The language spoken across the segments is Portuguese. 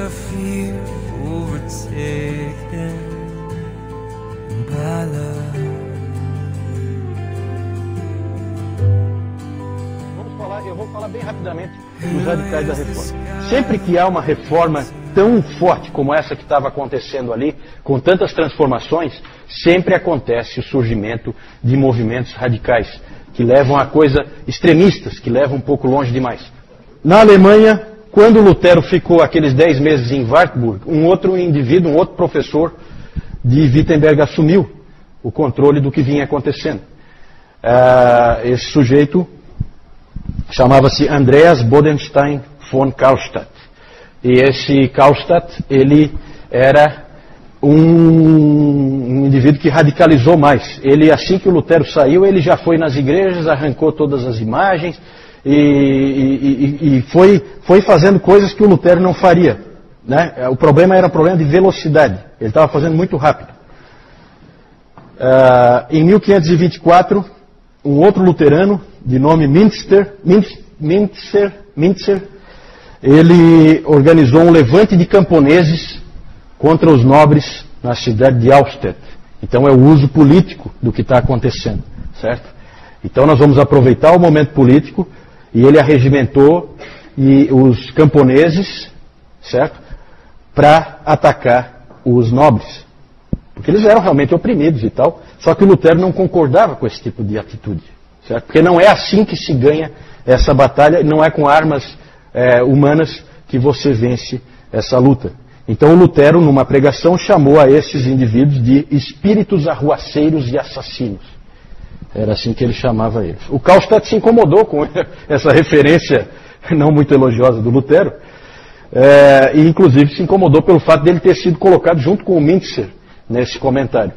I feel overtaken by love. Eu vou falar bem rapidamente dos radicais da reforma. Sempre que há uma reforma tão forte como essa que estava acontecendo ali, com tantas transformações, sempre acontece o surgimento de movimentos radicais, que levam a coisa extremistas, que levam um pouco longe demais. Na Alemanha, quando Lutero ficou aqueles 10 meses em Wartburg, um outro indivíduo, um outro professor de Wittenberg assumiu o controle do que vinha acontecendo. Esse sujeito chamava-se Andreas Bodenstein von Karlstadt. E esse Karlstadt, ele era um indivíduo que radicalizou mais. Ele, assim que o Lutero saiu, ele já foi nas igrejas, arrancou todas as imagens e foi fazendo coisas que o Lutero não faria, né? O problema era um problema de velocidade. Ele estava fazendo muito rápido. Em 1524, um outro luterano, de nome Mintzer, ele organizou um levante de camponeses contra os nobres na cidade de Austerlitz. Então é o uso político do que está acontecendo, certo? Então nós vamos aproveitar o momento político e ele arregimentou os camponeses, certo? Para atacar os nobres. Porque eles eram realmente oprimidos e tal. Só que o Lutero não concordava com esse tipo de atitude. Certo? Porque não é assim que se ganha essa batalha, não é com armas humanas que você vence essa luta. Então o Lutero, numa pregação, chamou a esses indivíduos de espíritos arruaceiros e assassinos. Era assim que ele chamava eles. O Karlstadt se incomodou com essa referência não muito elogiosa do Lutero, e inclusive se incomodou pelo fato dele ter sido colocado junto com o Mintzer nesse comentário.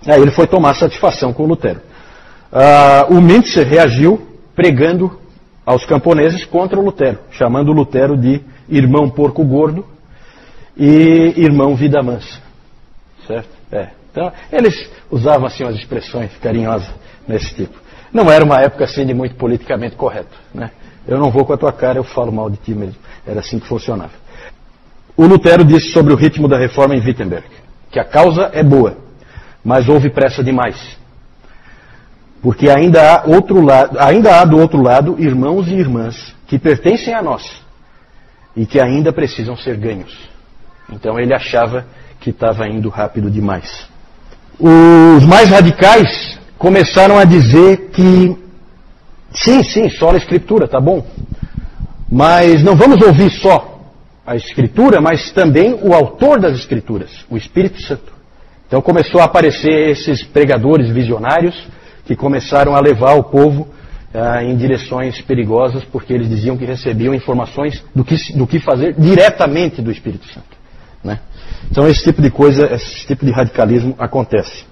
Aí ele foi tomar satisfação com o Lutero. O Mintzer reagiu pregando aos camponeses contra o Lutero, chamando o Lutero de irmão porco gordo e irmão vida mansa. Certo? Então, eles usavam assim umas expressões carinhosas nesse tipo. Não era uma época assim de muito politicamente correto, né? Eu não vou com a tua cara, eu falo mal de ti mesmo. Era assim que funcionava. O Lutero disse sobre o ritmo da reforma em Wittenberg, que a causa é boa, mas houve pressa demais. Porque ainda há do outro lado irmãos e irmãs que pertencem a nós e que ainda precisam ser ganhos. Então ele achava que estava indo rápido demais. Os mais radicais começaram a dizer que sim, só a Escritura, tá bom. Mas não vamos ouvir só a Escritura, mas também o autor das Escrituras, o Espírito Santo. Então começou a aparecer esses pregadores visionários que começaram a levar o povo em direções perigosas, porque eles diziam que recebiam informações do que fazer diretamente do Espírito Santo, né? Então esse tipo de coisa, esse tipo de radicalismo acontece.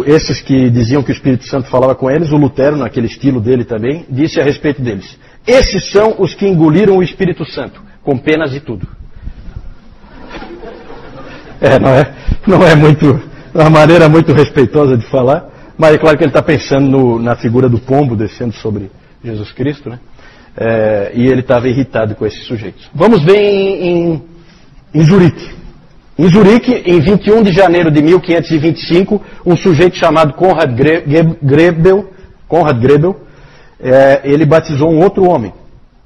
Esses que diziam que o Espírito Santo falava com eles, o Lutero, naquele estilo dele também, disse a respeito deles: esses são os que engoliram o Espírito Santo, com penas e tudo. Não é muito... uma maneira muito respeitosa de falar, mas é claro que ele está pensando na figura do pombo descendo sobre Jesus Cristo, né? E ele estava irritado com esses sujeitos. Vamos ver em Zurique. Em Zurique, em 21 de janeiro de 1525, um sujeito chamado Konrad Grebel, ele batizou um outro homem,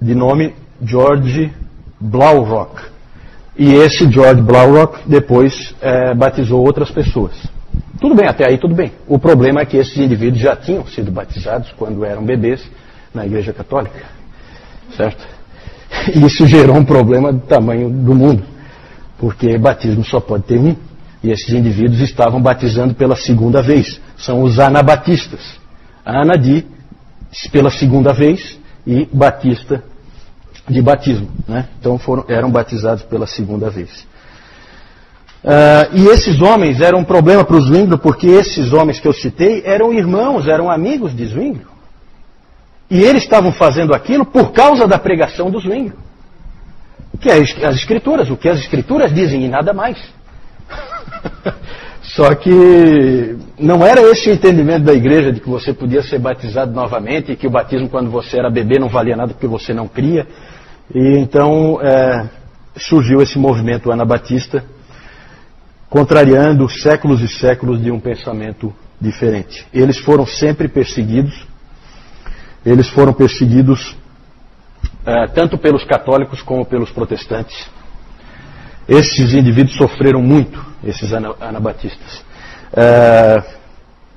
de nome George Blaurock. E esse George Blaurock depois batizou outras pessoas. Tudo bem, até aí tudo bem. O problema é que esses indivíduos já tinham sido batizados quando eram bebês na Igreja Católica. Certo? E isso gerou um problema do tamanho do mundo. Porque batismo só pode ter um. E esses indivíduos estavam batizando pela segunda vez. São os anabatistas. Ana pela segunda vez e batista de batismo, né? Então eram batizados pela segunda vez. E esses homens eram um problema para o Zwinglio, porque esses homens que eu citei eram irmãos, eram amigos de Zwinglio. E eles estavam fazendo aquilo por causa da pregação do Zwinglio. Que é as Escrituras, o que as Escrituras dizem e nada mais. Só que não era esse o entendimento da igreja de que você podia ser batizado novamente e que o batismo quando você era bebê não valia nada porque você não cria. E então surgiu esse movimento anabatista, contrariando séculos e séculos de um pensamento diferente. Eles foram sempre perseguidos. Eles foram perseguidos tanto pelos católicos como pelos protestantes. Esses indivíduos sofreram muito, esses anabatistas.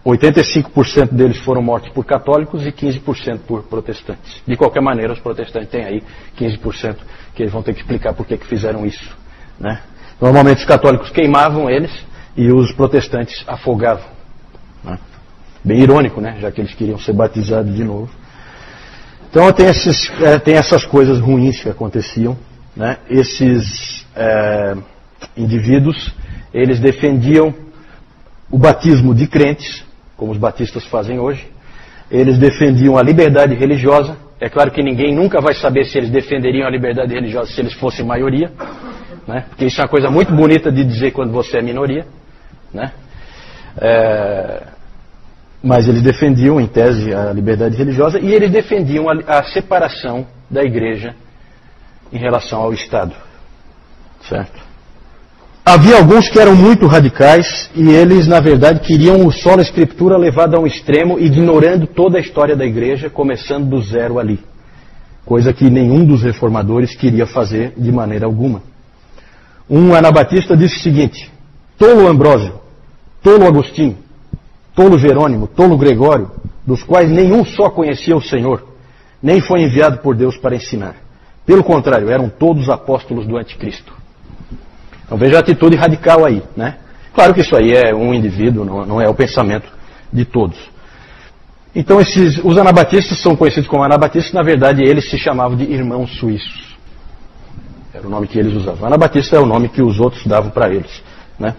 85% deles foram mortos por católicos e 15% por protestantes. De qualquer maneira, os protestantes têm aí 15% que eles vão ter que explicar por que fizeram isso, né? Normalmente os católicos queimavam eles e os protestantes afogavam, né? Bem irônico, né? Já que eles queriam ser batizados de novo. Então tem essas coisas ruins que aconteciam, né? Esses indivíduos, eles defendiam o batismo de crentes, como os batistas fazem hoje. Eles defendiam a liberdade religiosa. É claro que ninguém nunca vai saber se eles defenderiam a liberdade religiosa se eles fossem maioria, né? Porque isso é uma coisa muito bonita de dizer quando você é minoria, né? Mas eles defendiam, em tese, a liberdade religiosa, e eles defendiam a separação da igreja em relação ao Estado, certo? Havia alguns que eram muito radicais e eles, na verdade, queriam o sola escritura levado a um extremo, ignorando toda a história da igreja, começando do zero ali. Coisa que nenhum dos reformadores queria fazer de maneira alguma. Um anabatista disse o seguinte: tolo Ambrósio, tolo Agostinho, tolo Jerônimo, tolo Gregório, dos quais nenhum só conhecia o Senhor, nem foi enviado por Deus para ensinar. Pelo contrário, eram todos apóstolos do anticristo. Então veja a atitude radical aí, né? Claro que isso aí é um indivíduo, não é o pensamento de todos. Então os anabatistas são conhecidos como anabatistas, na verdade eles se chamavam de irmãos suíços. Era o nome que eles usavam. Anabatista é o nome que os outros davam para eles, né?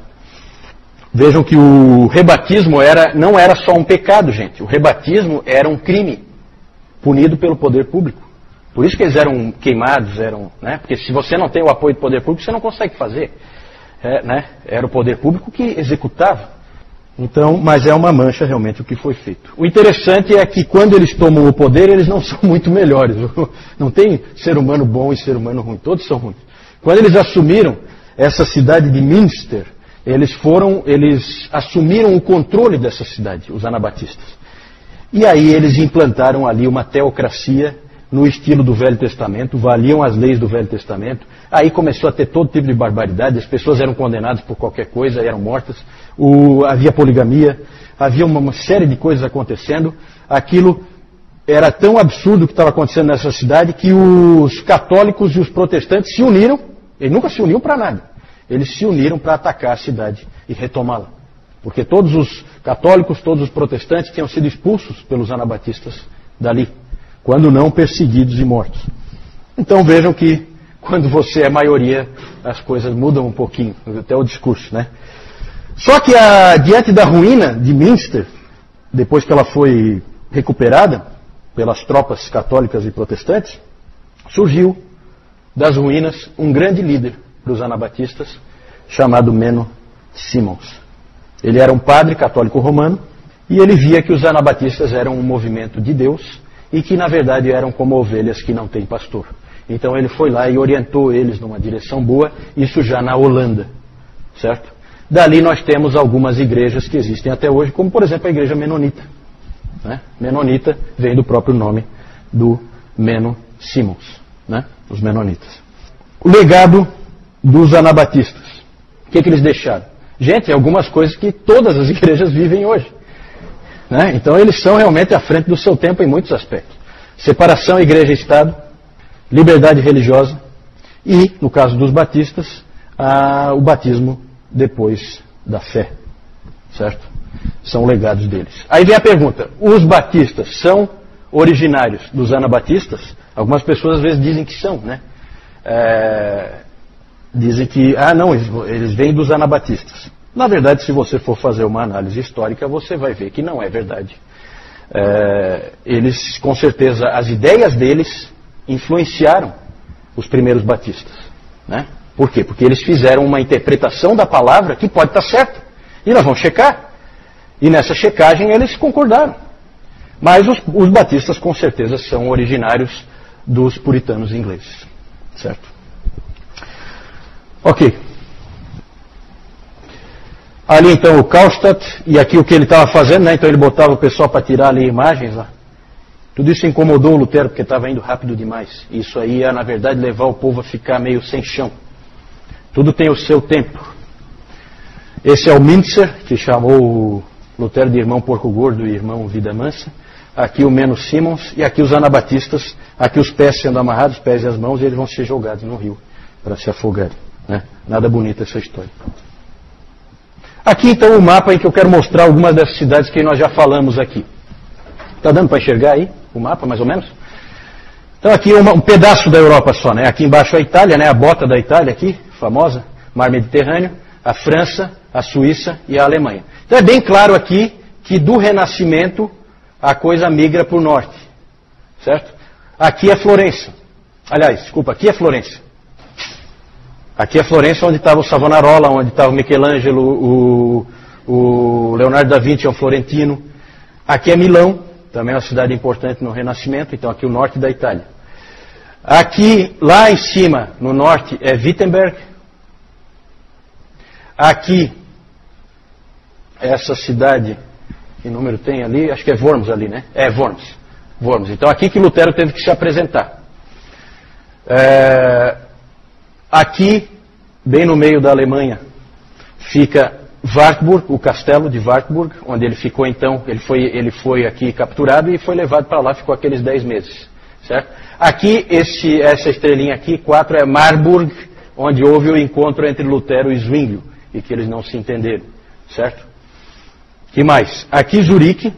Vejam que o rebatismo não era só um pecado, gente. O rebatismo era um crime punido pelo poder público. Por isso que eles eram queimados, né? Porque se você não tem o apoio do poder público, você não consegue fazer, né? Era o poder público que executava. Então, mas é uma mancha realmente o que foi feito. O interessante é que quando eles tomam o poder, eles não são muito melhores. Não tem ser humano bom e ser humano ruim, todos são ruins. Quando eles assumiram essa cidade de Münster, eles assumiram o controle dessa cidade, os anabatistas. E aí eles implantaram ali uma teocracia no estilo do Velho Testamento, valiam as leis do Velho Testamento. Aí começou a ter todo tipo de barbaridade, as pessoas eram condenadas por qualquer coisa, eram mortas, havia poligamia, havia uma série de coisas acontecendo. Aquilo era tão absurdo o que estava acontecendo nessa cidade que os católicos e os protestantes se uniram. Eles nunca se uniam para nada. Eles se uniram para atacar a cidade e retomá-la. Porque todos os católicos, todos os protestantes tinham sido expulsos pelos anabatistas dali, quando não perseguidos e mortos. Então vejam que quando você é maioria, as coisas mudam um pouquinho, até o discurso, né? Só que diante da ruína de Münster, depois que ela foi recuperada pelas tropas católicas e protestantes, surgiu das ruínas um grande líder dos anabatistas, chamado Menno Simons. Ele era um padre católico romano e ele via que os anabatistas eram um movimento de Deus e que, na verdade, eram como ovelhas que não têm pastor. Então ele foi lá e orientou eles numa direção boa, isso já na Holanda, certo? Dali nós temos algumas igrejas que existem até hoje, como, por exemplo, a igreja menonita, né? Menonita vem do próprio nome do Menno Simons, né? Os menonitas. O legado dos anabatistas. O que eles deixaram? Gente, algumas coisas que todas as igrejas vivem hoje, né? Então eles são realmente à frente do seu tempo em muitos aspectos. Separação igreja-estado, liberdade religiosa e, no caso dos batistas, o batismo depois da fé, certo? São legados deles. Aí vem a pergunta: os batistas são originários dos anabatistas? Algumas pessoas às vezes dizem que são, né? Dizem que, não, eles vêm dos anabatistas. Na verdade, se você for fazer uma análise histórica, você vai ver que não é verdade. Eles, com certeza, as ideias deles influenciaram os primeiros batistas, né? Por quê? Porque eles fizeram uma interpretação da palavra que pode estar certa. E nós vamos checar. E nessa checagem eles concordaram. Mas os batistas, com certeza, são originários dos puritanos ingleses. Certo? Ok. Ali então o Karlstadt, e aqui o que ele estava fazendo, né? Então ele botava o pessoal para tirar ali imagens lá. Tudo isso incomodou o Lutero porque estava indo rápido demais. Isso aí ia, na verdade, levar o povo a ficar meio sem chão. Tudo tem o seu tempo. Esse é o Mintzer, que chamou o Lutero de irmão porco gordo e irmão vida mansa. Aqui o Menno Simons e aqui os anabatistas. Aqui os pés sendo amarrados, os pés e as mãos, e eles vão ser jogados no rio para se afogarem. Né? Nada bonita essa história. Aqui então o mapa em que eu quero mostrar algumas dessas cidades que nós já falamos aqui. Está dando para enxergar aí o mapa, mais ou menos? Então aqui um pedaço da Europa só, né? Aqui embaixo a Itália, né? A bota da Itália aqui, famosa, Mar Mediterrâneo, a França, a Suíça e a Alemanha. Então é bem claro aqui que do Renascimento a coisa migra para o norte, certo? Aqui é Florença. Aliás, desculpa, aqui é Florença. Aqui é Florença, onde estava o Savonarola, onde estava o Michelangelo, o Leonardo da Vinci é um florentino. Aqui é Milão, também é uma cidade importante no Renascimento, então aqui o norte da Itália. Aqui, lá em cima, no norte, é Wittenberg. Aqui, essa cidade, que número tem ali? Acho que é Worms ali, né? É, Worms. Worms. Então aqui que Lutero teve que se apresentar. Aqui, bem no meio da Alemanha, fica Wartburg, o castelo de Wartburg, onde ele ficou então, ele foi aqui capturado e foi levado para lá, ficou aqueles 10 meses. Certo? Aqui, essa estrelinha aqui, 4, é Marburg, onde houve o encontro entre Lutero e Zwinglio, e que eles não se entenderam. Certo? Que mais? Aqui Zurique.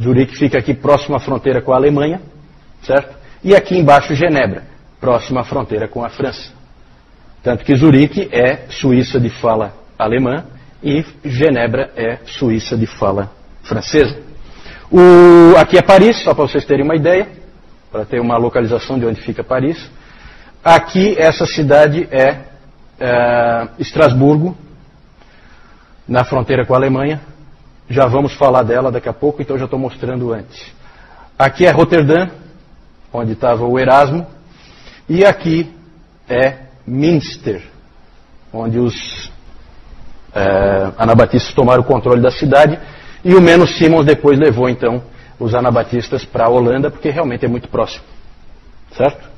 Zurique fica aqui próximo à fronteira com a Alemanha. Certo? E aqui embaixo Genebra, próximo à fronteira com a França. Tanto que Zurique é Suíça de fala alemã e Genebra é Suíça de fala francesa. Aqui é Paris, só para vocês terem uma ideia, para ter uma localização de onde fica Paris. Aqui essa cidade é Estrasburgo, na fronteira com a Alemanha. Já vamos falar dela daqui a pouco, então já estou mostrando antes. Aqui é Roterdã, onde estava o Erasmo. E aqui é Münster, onde os anabatistas tomaram o controle da cidade, e o Menno Simons depois levou então os anabatistas para a Holanda, porque realmente é muito próximo. Certo?